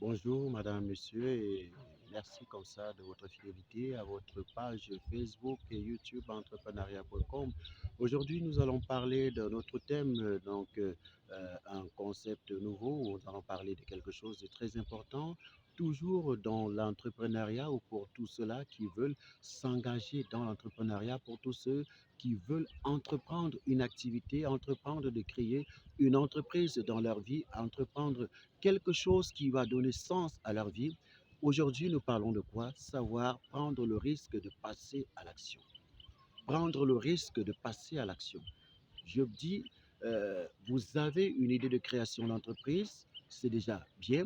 Bonjour, madame, monsieur, et merci comme ça de votre fidélité à votre page Facebook et YouTube entrepreneuriat.com. Aujourd'hui, nous allons parler de notre thème, un concept nouveau. Nous allons parler de quelque chose de très important, toujours dans l'entrepreneuriat ou pour tous ceux-là qui veulent s'engager dans l'entrepreneuriat, pour tous ceux qui veulent entreprendre une activité, entreprendre de créer une entreprise dans leur vie, entreprendre quelque chose qui va donner sens à leur vie. Aujourd'hui, nous parlons de quoi? Savoir prendre le risque de passer à l'action. Prendre le risque de passer à l'action. Je dis, vous avez une idée de création d'entreprise, c'est déjà bien,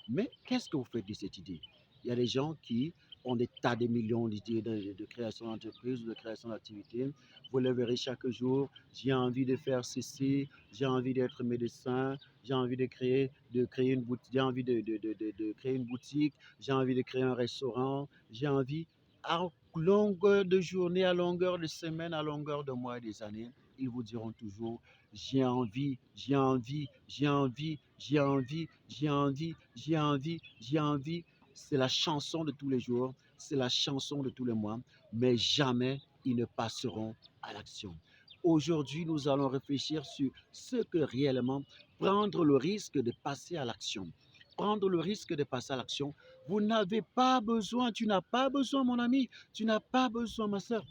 mais qu'est-ce que vous faites de cette idée? Il y a des gens qui ont des tas de millions d'idées de création d'entreprise ou de création d'activité. Vous le verrez chaque jour, j'ai envie de faire ceci, j'ai envie d'être médecin, j'ai envie de créer une boutique, j'ai envie de créer une boutique, j'ai envie de créer un restaurant, j'ai envie à longueur de journée, à longueur de semaine, à longueur de mois et des années ils vous diront toujours, j'ai envie, j'ai envie, j'ai envie, j'ai envie, j'ai envie, j'ai envie, j'ai envie. C'est la chanson de tous les jours, c'est la chanson de tous les mois, mais jamais ils ne passeront à l'action. Aujourd'hui, nous allons réfléchir sur ce que réellement prendre le risque de passer à l'action. Prendre le risque de passer à l'action. Vous n'avez pas besoin, tu n'as pas besoin, mon ami, tu n'as pas besoin, ma soeur,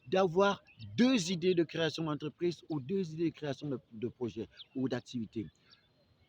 d'avoir deux idées de création d'entreprise ou deux idées de création de projet ou d'activité.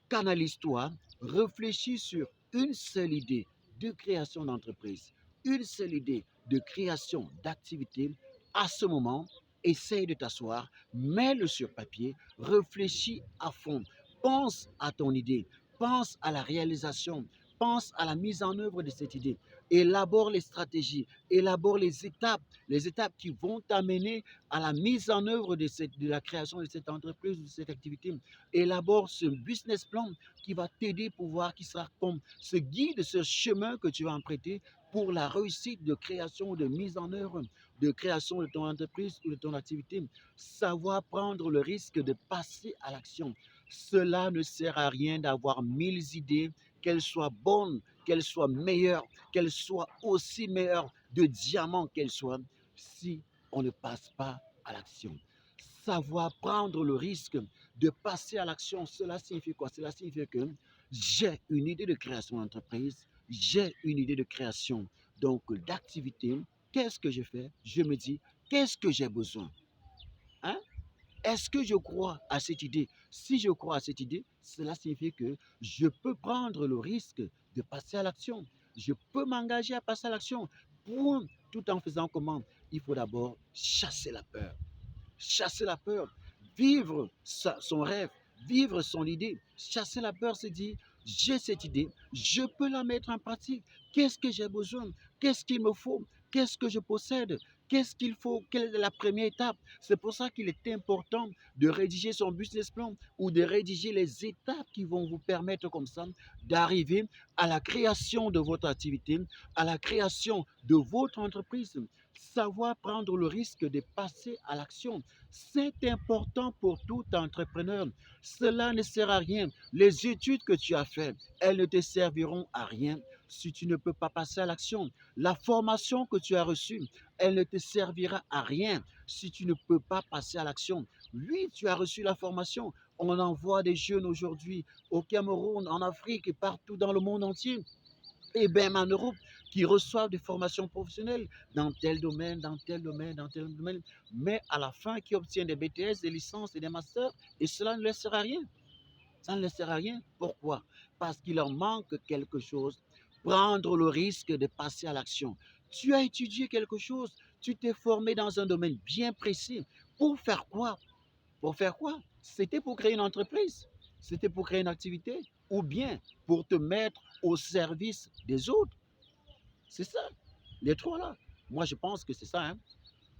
Canalise-toi, réfléchis sur une seule idée de création d'entreprise, une seule idée de création d'activité. À ce moment, essaye de t'asseoir, mets-le sur papier, réfléchis à fond, pense à ton idée, pense à la réalisation, pense à la mise en œuvre de cette idée, élabore les stratégies, élabore les étapes qui vont t'amener à la mise en œuvre de la création de cette entreprise ou de cette activité. Élabore ce business plan qui va t'aider pour voir, qui sera comme ce guide, ce chemin que tu vas emprunter pour la réussite de création, de mise en œuvre, de création de ton entreprise ou de ton activité. Savoir prendre le risque de passer à l'action. Cela ne sert à rien d'avoir 1000 idées, qu'elles soient bonnes, qu'elles soient meilleures, qu'elles soient aussi meilleures de diamants qu'elles soient, si on ne passe pas à l'action. Savoir prendre le risque de passer à l'action, cela signifie quoi? Cela signifie que j'ai une idée de création d'entreprise, j'ai une idée de création donc d'activité. Qu'est-ce que je fais? Je me dis, qu'est-ce que j'ai besoin? Hein? Est-ce que je crois à cette idée? Si je crois à cette idée, cela signifie que je peux prendre le risque de passer à l'action. Je peux m'engager à passer à l'action. Point. Tout en faisant comment? Il faut d'abord chasser la peur. Chasser la peur, vivre son rêve, vivre son idée. Chasser la peur, c'est dire, j'ai cette idée, je peux la mettre en pratique. Qu'est-ce que j'ai besoin? Qu'est-ce qu'il me faut? Qu'est-ce que je possède? Qu'est-ce qu'il faut? Quelle est la première étape? C'est pour ça qu'il est important de rédiger son business plan ou de rédiger les étapes qui vont vous permettre comme ça d'arriver à la création de votre activité, à la création de votre entreprise. Savoir prendre le risque de passer à l'action, c'est important pour tout entrepreneur. Cela ne sert à rien. Les études que tu as faites, elles ne te serviront à rien si tu ne peux pas passer à l'action. La formation que tu as reçue, elle ne te servira à rien si tu ne peux pas passer à l'action. Oui, tu as reçu la formation. On envoie des jeunes aujourd'hui au Cameroun, en Afrique et partout dans le monde entier et même en Europe, qui reçoivent des formations professionnelles dans tel domaine, dans tel domaine, dans tel domaine, mais à la fin qui obtiennent des BTS, des licences et des masters, et cela ne leur sert à rien. Ça ne leur sert à rien. Pourquoi? Parce qu'il leur manque quelque chose. Prendre le risque de passer à l'action. Tu as étudié quelque chose, tu t'es formé dans un domaine bien précis. Pour faire quoi? Pour faire quoi? C'était pour créer une entreprise, c'était pour créer une activité, ou bien pour te mettre au service des autres. C'est ça, les trois là. Moi, je pense que c'est ça. Hein.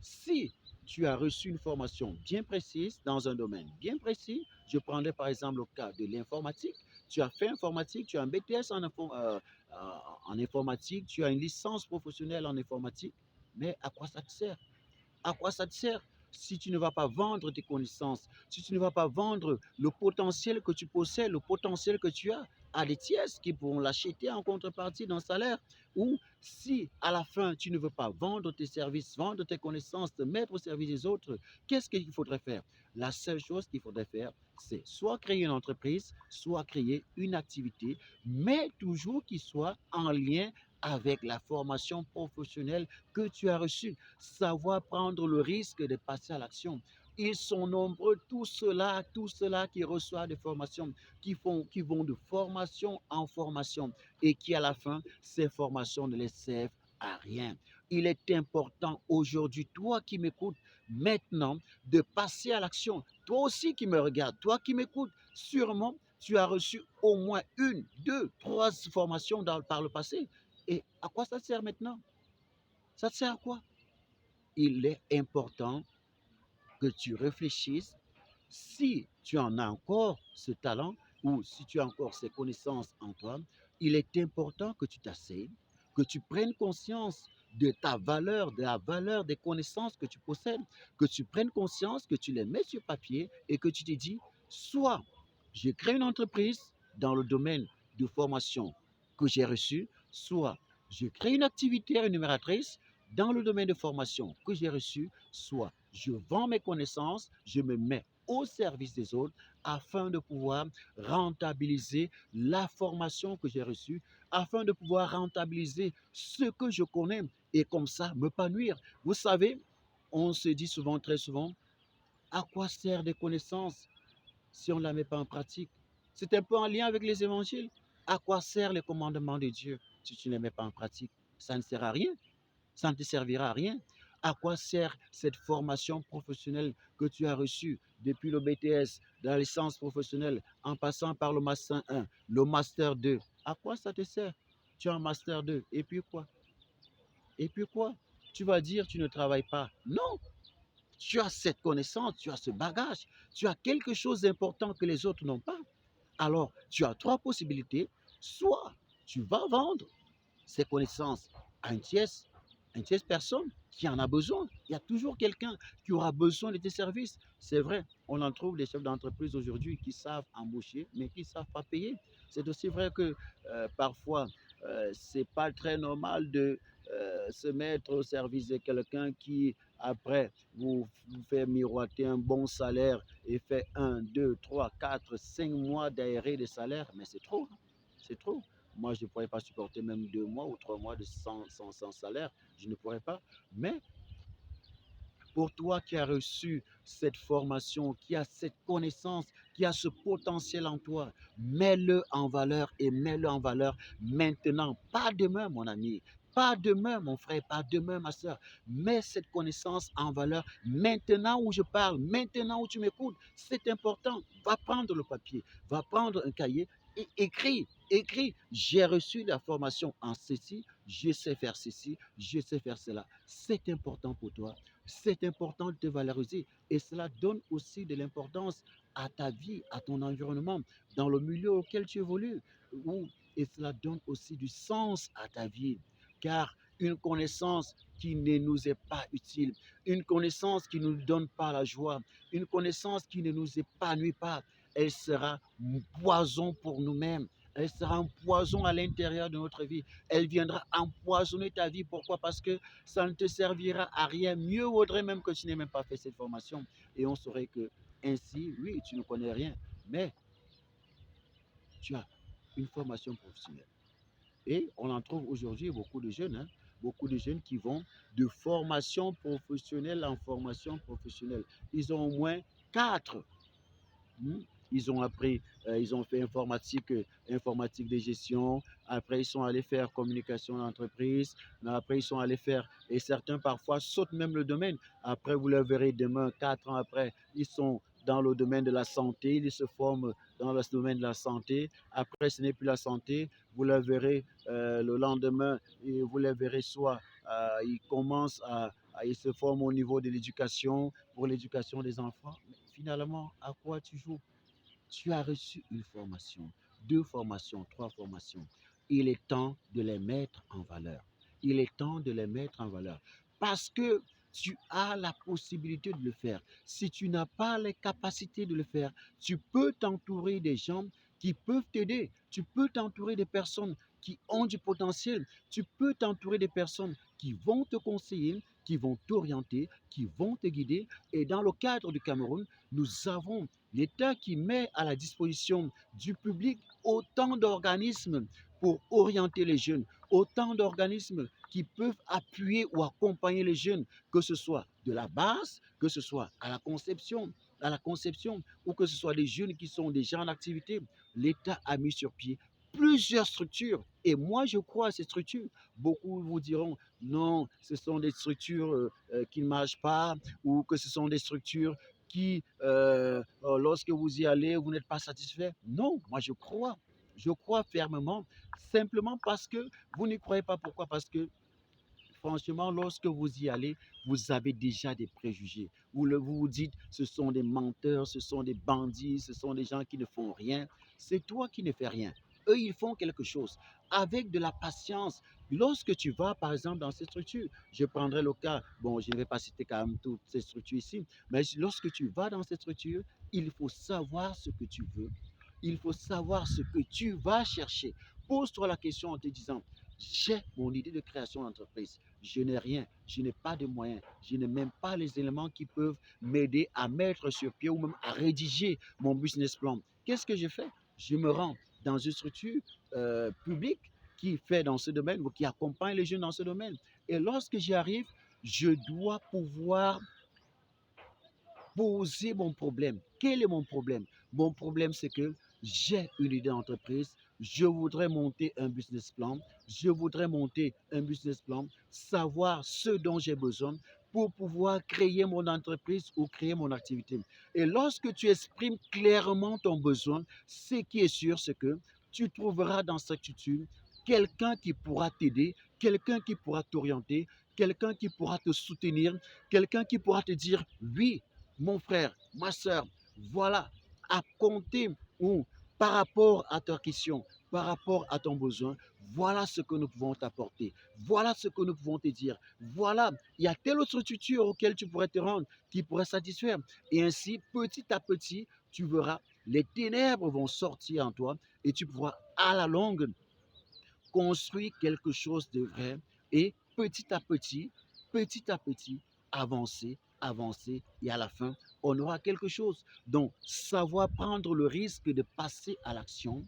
Si tu as reçu une formation bien précise dans un domaine bien précis, je prendrais par exemple le cas de l'informatique. Tu as fait informatique, tu as un BTS en informatique, tu as une licence professionnelle en informatique, mais à quoi ça te sert? À quoi ça te sert si tu ne vas pas vendre tes connaissances, si tu ne vas pas vendre le potentiel que tu possèdes, le potentiel que tu as? à des tiers qui pourront l'acheter en contrepartie d'un salaire. Ou si à la fin tu ne veux pas vendre tes services, vendre tes connaissances, te mettre au service des autres, qu'est-ce qu'il faudrait faire? La seule chose qu'il faudrait faire, c'est soit créer une entreprise, soit créer une activité, mais toujours qui soit en lien avec la formation professionnelle que tu as reçue. Savoir prendre le risque de passer à l'action. Ils sont nombreux, tous ceux-là qui reçoivent des formations, qui vont de formation en formation et qui, à la fin, ces formations ne les servent à rien. Il est important aujourd'hui, toi qui m'écoutes maintenant, de passer à l'action. Toi aussi qui me regardes, toi qui m'écoutes, sûrement, tu as reçu au moins une, deux, trois formations par le passé. Et à quoi ça sert maintenant? Ça sert à quoi? Il est important que tu réfléchisses si tu en as encore ce talent ou si tu as encore ces connaissances en toi. Il est important que tu t'asseyes, que tu prennes conscience de ta valeur, de la valeur des connaissances que tu possèdes, que tu prennes conscience, que tu les mets sur papier et que tu te dis, soit je crée une entreprise dans le domaine de formation que j'ai reçu, soit je crée une activité rémunératrice dans le domaine de formation que j'ai reçu, soit je vends mes connaissances, je me mets au service des autres afin de pouvoir rentabiliser la formation que j'ai reçue, afin de pouvoir rentabiliser ce que je connais et comme ça m'épanouir. Vous savez, on se dit souvent, très souvent, à quoi sert des connaissances si on ne la met pas en pratique? C'est un peu en lien avec les évangiles. À quoi sert les commandements de Dieu si tu ne les mets pas en pratique? Ça ne sert à rien, ça ne te servira à rien. À quoi sert cette formation professionnelle que tu as reçue depuis le BTS, la licence professionnelle, en passant par le Master 1, le Master 2? À quoi ça te sert? Tu as un Master 2, et puis quoi? Et puis quoi? Tu vas dire tu ne travailles pas. Non, tu as cette connaissance, tu as ce bagage, tu as quelque chose d'important que les autres n'ont pas. Alors, tu as trois possibilités. Soit tu vas vendre ces connaissances à une tierce personne qui en a besoin. Il y a toujours quelqu'un qui aura besoin de tes services. C'est vrai, on en trouve des chefs d'entreprise aujourd'hui qui savent embaucher, mais qui ne savent pas payer. C'est aussi vrai que parfois, ce n'est pas très normal de se mettre au service de quelqu'un qui, après, vous fait miroiter un bon salaire et fait un, deux, trois, quatre, 5 mois d'arrêt de salaire. Mais c'est trop, hein. C'est trop. Moi, je ne pourrais pas supporter même 2 mois ou 3 mois de sans salaire. Je ne pourrais pas. Mais pour toi qui as reçu cette formation, qui a cette connaissance, qui a ce potentiel en toi, mets-le en valeur et mets-le en valeur maintenant. Pas demain, mon ami. Pas demain, mon frère, pas demain, ma soeur. Mets cette connaissance en valeur maintenant où je parle, maintenant où tu m'écoutes. C'est important. Va prendre le papier, va prendre un cahier et écris. Écris, j'ai reçu la formation en ceci, je sais faire ceci, je sais faire cela. C'est important pour toi, c'est important de te valoriser et cela donne aussi de l'importance à ta vie, à ton environnement, dans le milieu auquel tu évolues. Et cela donne aussi du sens à ta vie, car une connaissance qui ne nous est pas utile, une connaissance qui ne nous donne pas la joie, une connaissance qui ne nous épanouit pas, elle sera poison pour nous-mêmes. Elle sera un poison à l'intérieur de notre vie. Elle viendra empoisonner ta vie. Pourquoi? Parce que ça ne te servira à rien. Mieux vaudrait même que tu n'aies même pas fait cette formation. Et on saurait que ainsi, oui, tu ne connais rien, mais tu as une formation professionnelle. Et on en trouve aujourd'hui beaucoup de jeunes, hein, beaucoup de jeunes qui vont de formation professionnelle en formation professionnelle. Ils ont au moins quatre. Hmm. Ils ont appris, ils ont fait informatique, informatique de gestion. Après, ils sont allés faire communication d'entreprise. Après, ils sont allés faire, et certains parfois sautent même le domaine. Après, vous le verrez demain, 4 ans après, ils sont dans le domaine de la santé. Ils se forment dans le domaine de la santé. Après, ce n'est plus la santé. Vous le verrez le lendemain, et vous le verrez soit ils commencent ils se forment au niveau de l'éducation, pour l'éducation des enfants. Mais finalement, à quoi tu joues? Tu as reçu une formation, deux formations, trois formations. Il est temps de les mettre en valeur. Il est temps de les mettre en valeur. Parce que tu as la possibilité de le faire. Si tu n'as pas les capacités de le faire, tu peux t'entourer des gens qui peuvent t'aider. Tu peux t'entourer des personnes qui ont du potentiel. Tu peux t'entourer des personnes qui vont te conseiller, qui vont t'orienter, qui vont te guider. Et dans le cadre du Cameroun, nous avons l'État qui met à la disposition du public autant d'organismes pour orienter les jeunes, autant d'organismes qui peuvent appuyer ou accompagner les jeunes, que ce soit de la base, que ce soit à la conception, ou que ce soit des jeunes qui sont déjà en activité. L'État a mis sur pied plusieurs structures. Et moi, je crois à ces structures. Beaucoup vous diront, non, ce sont des structures qui ne marchent pas, ou que ce sont des structures qui, lorsque vous y allez, vous n'êtes pas satisfait. Non, moi, je crois fermement, simplement parce que vous n'y croyez pas. Pourquoi? Parce que franchement, lorsque vous y allez, vous avez déjà des préjugés. Vous vous dites, ce sont des menteurs, ce sont des bandits, ce sont des gens qui ne font rien. C'est toi qui ne fais rien. Eux, ils font quelque chose. Avec de la patience, lorsque tu vas, par exemple, dans ces structures, je prendrai le cas, bon, je ne vais pas citer quand même toutes ces structures ici, mais lorsque tu vas dans ces structures, il faut savoir ce que tu veux. Il faut savoir ce que tu vas chercher. Pose-toi la question en te disant, j'ai mon idée de création d'entreprise. Je n'ai rien, je n'ai pas de moyens, je n'ai même pas les éléments qui peuvent m'aider à mettre sur pied ou même à rédiger mon business plan. Qu'est-ce que je fais? Je me rends dans une structure publique qui fait dans ce domaine ou qui accompagne les jeunes dans ce domaine. Et lorsque j'y arrive, je dois pouvoir poser mon problème. Quel est mon problème? Mon problème, c'est que j'ai une idée d'entreprise, je voudrais monter un business plan, je voudrais monter un business plan, savoir ce dont j'ai besoin pour pouvoir créer mon entreprise ou créer mon activité. Et lorsque tu exprimes clairement ton besoin, ce qui est sûr, c'est que tu trouveras dans cette structure quelqu'un qui pourra t'aider, quelqu'un qui pourra t'orienter, quelqu'un qui pourra te soutenir, quelqu'un qui pourra te dire oui, mon frère, ma soeur, voilà, à compter ou par rapport à ta question, par rapport à ton besoin, voilà ce que nous pouvons t'apporter. Voilà ce que nous pouvons te dire. Voilà, il y a telle autre structure auquel tu pourrais te rendre, qui pourrait satisfaire. Et ainsi, petit à petit, tu verras, les ténèbres vont sortir en toi et tu pourras à la longue construire quelque chose de vrai et petit à petit, avancer, avancer et à la fin, on aura quelque chose. Donc, savoir prendre le risque de passer à l'action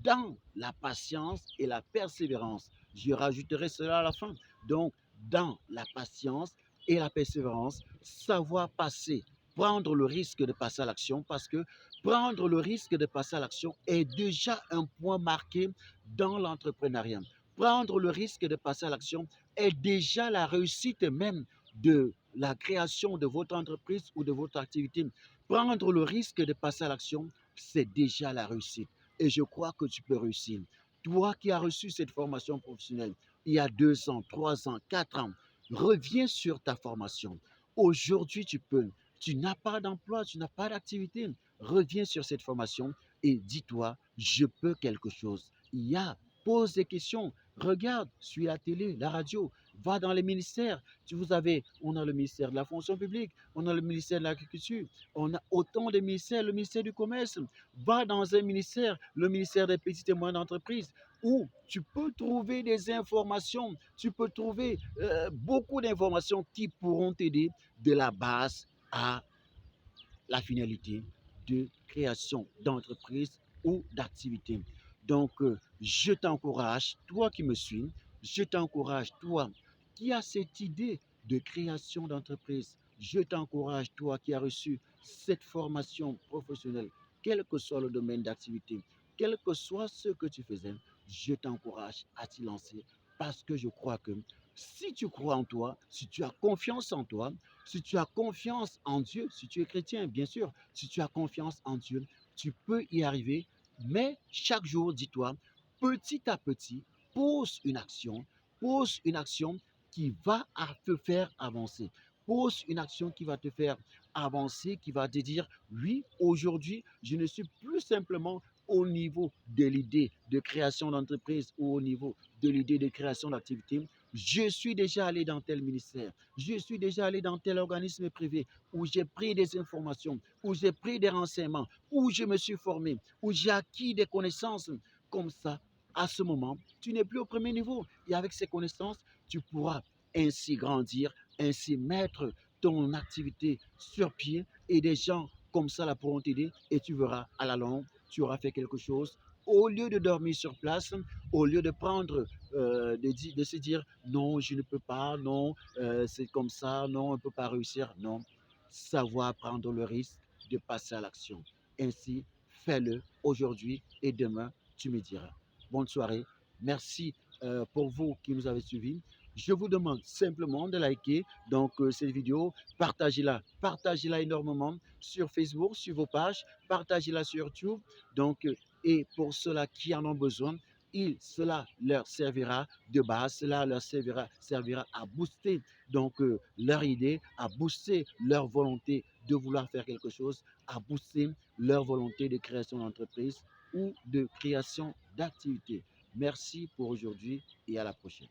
dans la patience et la persévérance. Je rajouterai cela à la fin. Donc, dans la patience et la persévérance, savoir passer, prendre le risque de passer à l'action parce que prendre le risque de passer à l'action est déjà un point marqué dans l'entrepreneuriat. Prendre le risque de passer à l'action est déjà la réussite même de la création de votre entreprise ou de votre activité. Prendre le risque de passer à l'action, c'est déjà la réussite. Et je crois que tu peux réussir. Toi qui as reçu cette formation professionnelle il y a 2 ans, 3 ans, 4 ans, reviens sur ta formation. Aujourd'hui, tu peux. Tu n'as pas d'emploi, tu n'as pas d'activité. Reviens sur cette formation et dis-toi, je peux quelque chose. Il y a, pose des questions, regarde, suis la télé, la radio, va dans les ministères. On a le ministère de la fonction publique, on a le ministère de l'agriculture, on a autant de ministères, le ministère du commerce. Va dans un ministère, le ministère des petites et moyennes entreprises, où tu peux trouver des informations, tu peux trouver beaucoup d'informations qui pourront t'aider de la base à la finalité de création d'entreprise ou d'activité. Donc, je t'encourage, toi qui me suis, je t'encourage, toi qui as cette idée de création d'entreprise, je t'encourage, toi qui as reçu cette formation professionnelle, quel que soit le domaine d'activité, quel que soit ce que tu faisais, je t'encourage à t'y lancer parce que je crois que si tu crois en toi, si tu as confiance en toi, si tu as confiance en Dieu, si tu es chrétien, bien sûr, si tu as confiance en Dieu, tu peux y arriver. Mais chaque jour, dis-toi, petit à petit, pose une action qui va te faire avancer. Pose une action qui va te faire avancer, qui va te dire, oui, aujourd'hui, je ne suis plus simplement au niveau de l'idée de création d'entreprise ou au niveau de l'idée de création d'activité. je suis déjà allé dans tel ministère, je suis déjà allé dans tel organisme privé où j'ai pris des informations, où j'ai pris des renseignements, où je me suis formé, où j'ai acquis des connaissances. Comme ça, à ce moment, tu n'es plus au premier niveau. Et avec ces connaissances, tu pourras ainsi grandir, ainsi mettre ton activité sur pied et des gens comme ça là pourront t'aider et tu verras à la longue, tu auras fait quelque chose. Au lieu de dormir sur place, au lieu de prendre, de se dire non, je ne peux pas, non, c'est comme ça, non, on ne peut pas réussir, non. Savoir prendre le risque de passer à l'action. Ainsi, fais-le aujourd'hui et demain, tu me diras. Bonne soirée. Merci pour vous qui nous avez suivis. Je vous demande simplement de liker donc cette vidéo, partagez-la énormément sur Facebook, sur vos pages, partagez-la sur YouTube. Donc, et pour ceux-là qui en ont besoin, cela leur servira de base, cela leur servira à booster donc leur idée, à booster leur volonté de vouloir faire quelque chose, à booster leur volonté de création d'entreprise ou de création d'activité. Merci pour aujourd'hui et à la prochaine.